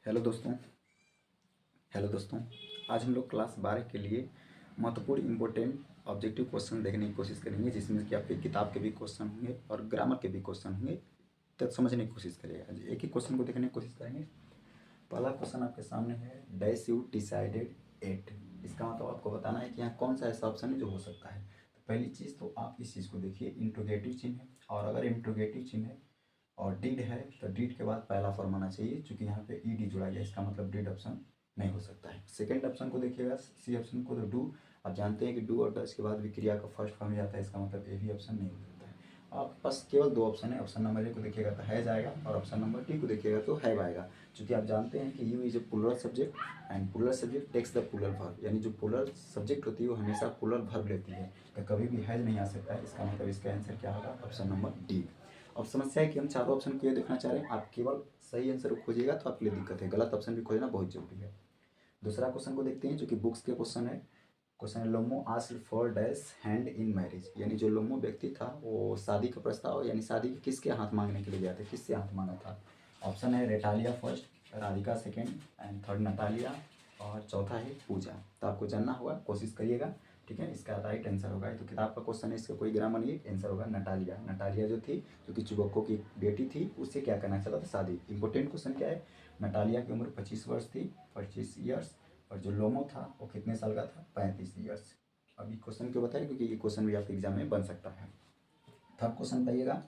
Hello दोस्तों। Hello दोस्तों, आज हम लोग क्लास 12 के लिए महत्वपूर्ण इंपॉर्टेंट ऑब्जेक्टिव क्वेश्चन देखने की कोशिश करेंगे, जिसमें कि आपके किताब के भी क्वेश्चन होंगे और ग्रामर के भी क्वेश्चन होंगे। तो समझने की कोशिश करिएगा। एक ही क्वेश्चन को देखने की कोशिश करेंगे। पहला क्वेश्चन आपके सामने है, डैश यू डिसाइडेड एट। इसका मतलब आपको बताना है कि यहाँ कौन सा ऐसा ऑप्शन है जो हो सकता है। तो पहली चीज़ तो आप इस चीज़ को देखिए, इंट्रोगेटिव चिन्ह है, और अगर इंट्रोगेटिव चिन्ह है और डिड है तो डिड के बाद पहला फॉर्म आना चाहिए, क्योंकि यहाँ पे ईडी जुड़ा गया, इसका मतलब डिड ऑप्शन नहीं हो सकता है। सेकंड ऑप्शन को देखिएगा, सी ऑप्शन को, तो डू। आप जानते हैं कि डू और डज के बाद भी क्रिया का फर्स्ट फॉर्म आता है, इसका मतलब ए भी ऑप्शन नहीं हो सकता है। आपके पास केवल दो ऑप्शन है। ऑप्शन नंबर ए को देखिएगा तो हैज आएगा, और ऑप्शन नंबर डी को देखिएगा तो हैव आएगा। क्योंकि आप जानते हैं कि you is a plural subject and plural subject takes the plural verb, यानी जो प्लूरल सब्जेक्ट होती है वो हमेशा प्लूरल वर्ब लेती है, तो कभी भी हैज नहीं आ सकता है। इसका मतलब इसका आंसर क्या होगा, ऑप्शन नंबर डी। अब समस्या है कि हम चारों ऑप्शन क्यों देखना चाह रहे हैं। आप केवल सही आंसर को खोजिएगा तो आपके लिए दिक्कत है, गलत ऑप्शन भी खोजना बहुत जरूरी है। दूसरा क्वेश्चन को देखते हैं, जो कि बुक्स के क्वेश्चन है। क्वेश्चन है, लोमो asked for dash hand in marriage, यानी जो लोमो व्यक्ति था वो शादी का प्रस्ताव, यानी शादी के किसके हाथ मांगने के लिए गया था, किससे हाथ मांगा था। ऑप्शन है रेटालिया first, Radhika second and third Natalia, और चौथा है पूजा। तो आपको जानना होगा, कोशिश करिएगा, ठीक है। इसका राइट आंसर होगा, तो किताब का क्वेश्चन है, इसका कोई ग्रामर नहीं है, आंसर होगा नटालिया। नटालिया जो थी, जो कि चुबक्को की बेटी थी, उससे क्या करना चाहता था, शादी। इंपॉर्टेंट क्वेश्चन क्या है, नटालिया की उम्र 25 वर्ष थी, 25 ईयर्स, और जो लोमो था वो कितने साल का था, 35 ईयर्स। अभी क्वेश्चन क्यों बताया, क्योंकि ये क्वेश्चन भी आपके एग्जाम में बन सकता है। थर्ड क्वेश्चन पाइएगा।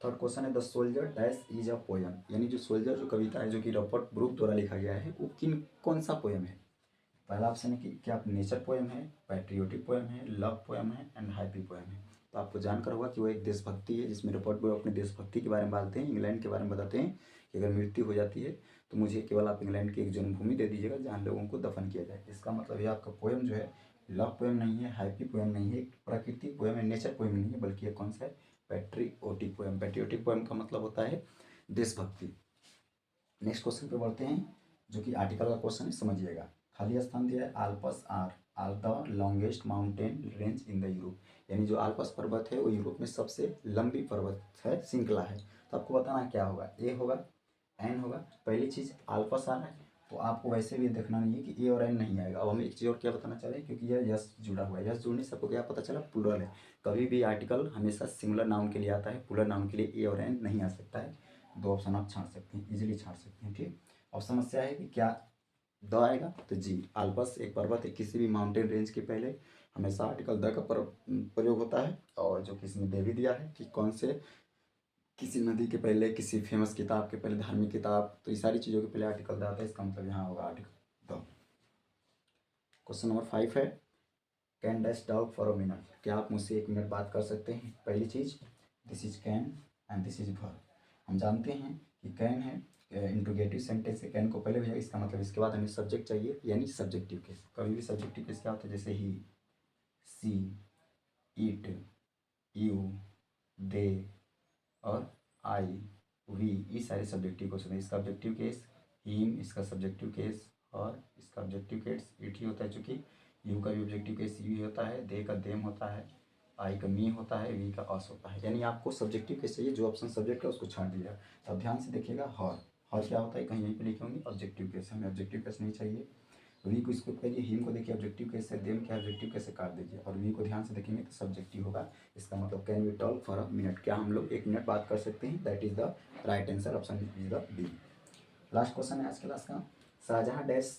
थर्ड क्वेश्चन है, the soldier dash is a poem, यानी जो सोल्जर जो कविता है, जो कि रॉबर्ट ब्रूक द्वारा लिखा गया है, वो कौन सा पोयम है। पहला ऑप्शन है कि क्या नेचर पोयम है, पैट्रियोटिक पोयम है, लव पोयम है एंड हैप्पी पोयम है। तो आपको जानकर होगा कि वो एक देशभक्ति है, जिसमें रॉबर्ट ब्रूक अपने देशभक्ति के बारे में बताते हैं, इंग्लैंड के बारे में बताते हैं कि अगर मृत्यु हो जाती है तो मुझे केवल आप इंग्लैंड की एक जन्मभूमि दे दीजिएगा जहाँ लोगों को दफन किया जाए। इसका मतलब ये आपका पोयम जो है, लव पोयम नहीं है, हैप्पी पोयम नहीं है, प्राकृतिक पोयम है, नेचर पोयम नहीं है, बल्कि ये कौन सा है, पैट्रियोटिक पोयम। पैट्रियोटिक पोयम का मतलब होता है देशभक्ति। नेक्स्ट क्वेश्चन पे बढ़ते हैं, जो कि आर्टिकल का क्वेश्चन है, समझिएगा। खाली स्थान दिया है, Alps are the longest mountain range in the Europe, यानी जो आल्पस पर्वत है वो यूरोप में सबसे लंबी पर्वत है, श्रृंखला है। तो आपको बताना क्या होगा, ए होगा, एन होगा। पहली चीज़ आल्पस आ रहा है, तो आपको वैसे भी देखना नहीं है कि ए और एन नहीं आएगा। अब हम एक चीज़ और क्या बताना चाह रहे हैं, क्योंकि यह यस जुड़ा हुआ है, यस जुड़ने से आपको क्या पता चला, प्लूरल है। कभी भी आर्टिकल हमेशा सिंगुलर नाउन के लिए आता है, प्लूरल नाउन के लिए ए और एन नहीं आ सकता है। दो ऑप्शन आप छांट सकते हैं, इजीली छांट सकते हैं, ठीक। अब समस्या है कि क्या द आएगा, तो जी, आल्पस एक पर्वत है, किसी भी माउंटेन रेंज के पहले हमेशा आर्टिकल द का प्रयोग होता है। और जो कि इसमें दे भी दिया है कि कौन से, किसी नदी के पहले, किसी फेमस किताब के पहले, धार्मिक किताब, तो ये सारी चीज़ों के पहले आर्टिकल द आता है, इसका मतलब यहाँ होगा आर्टिकल द। क्वेश्चन नंबर 5 है, can dash talk for a minute, क्या आप मुझसे 1 मिनट बात कर सकते हैं। पहली चीज़, this is can and this is verb. हम जानते हैं कि कैन है इंट्रोगेटिव सेंटेंस है, कैन को पहले भेजा, इसका मतलब इसके बाद हमें सब्जेक्ट चाहिए, यानी सब्जेक्टिव केस। कभी भी सब्जेक्टिव केस क्या होता है, जैसे ही, सी, इट, यू, दे और आई, वी, ये सारे सब्जेक्टिव क्वेश्चन है। इसका ऑब्जेक्टिव केस हिम, इसका सब्जेक्टिव केस और इसका ऑब्जेक्टिव केस इट ही होता है, चूँकि यू का भी ऑब्जेक्टिव केस यू ही होता है, दे का देम होता है, आई का मी होता है, वी का अस होता है। यानी आपको सब्जेक्टिव केस चाहिए, जो ऑप्शन सब्जेक्ट है उसको छांट दीजिएगा। तो ध्यान से देखिएगा, हर क्या होता है, कहीं यहीं पर लिखे होंगे ऑब्जेक्टिव केस, हमें ऑब्जेक्टिव केस नहीं चाहिए। वी को स्किप करिए, हिम को देखिए ऑब्जेक्टिव केस है, देम क्या ऑब्जेक्टिव केस से काट दीजिए, और वी को ध्यान से देखेंगे तो सब्जेक्टिव होगा। इसका मतलब can we talk for a minute, क्या हम लोग 1 मिनट बात कर सकते हैं, that is the right answer, option is the B. Last question है आज क्लास का, शाहजहाँ डैश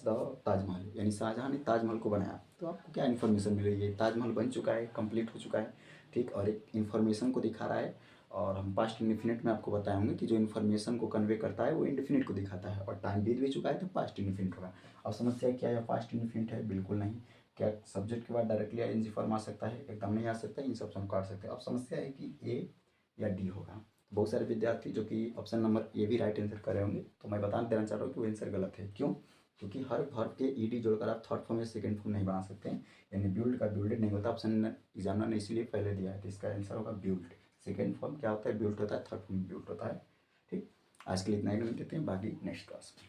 द ताजमहल, यानी शाहजहाँ ने ताजमहल को बनाया। तो आपको क्या इन्फॉर्मेशन मिल रही है, ताजमहल बन चुका है, कंप्लीट हो चुका है, ठीक, और एक इन्फॉर्मेशन को दिखा रहा है। और हम पास्ट इंडिफिनिट में आपको बताएंगे कि जो इन्फॉर्मेशन को कन्वे करता है वो इंडिफिनिट को दिखाता है, और टाइम बीत भी चुका है तो पास्ट इंडिफिनिट होगा। अब समस्या क्या है, पास्ट इंडिफिनिट है, बिल्कुल नहीं। क्या सब्जेक्ट के बाद डायरेक्टली आईएनजी फॉर्म आ सकता है, एकदम नहीं आ सकता, इन सब ऑप्शन काट सकते हैं। अब समस्या है कि ए या डी होगा। बहुत सारे विद्यार्थी जो कि ऑप्शन नंबर ए भी राइट आंसर कर रहे होंगे, तो मैं बता देना चाह रहा हूँ कि वो आंसर गलत है। क्यों, क्योंकि हर वर्ब के ईडी जोड़कर आप थर्ड फॉर्म या सेकंड फॉर्म नहीं बना सकते हैं, यानी बिल्ड का बिल्डेड नहीं होता। ऑप्शन एग्जामिनर ने इसीलिए पहले दिया है, तो इसका आंसर होगा बिल्ड। सेकंड फॉर्म क्या होता है, बिल्ड होता है, थर्ड फॉर्म बिल्ड होता है, ठीक। आज के लिए इतना ही लेते हैं, बाकी नेक्स्ट क्लास में।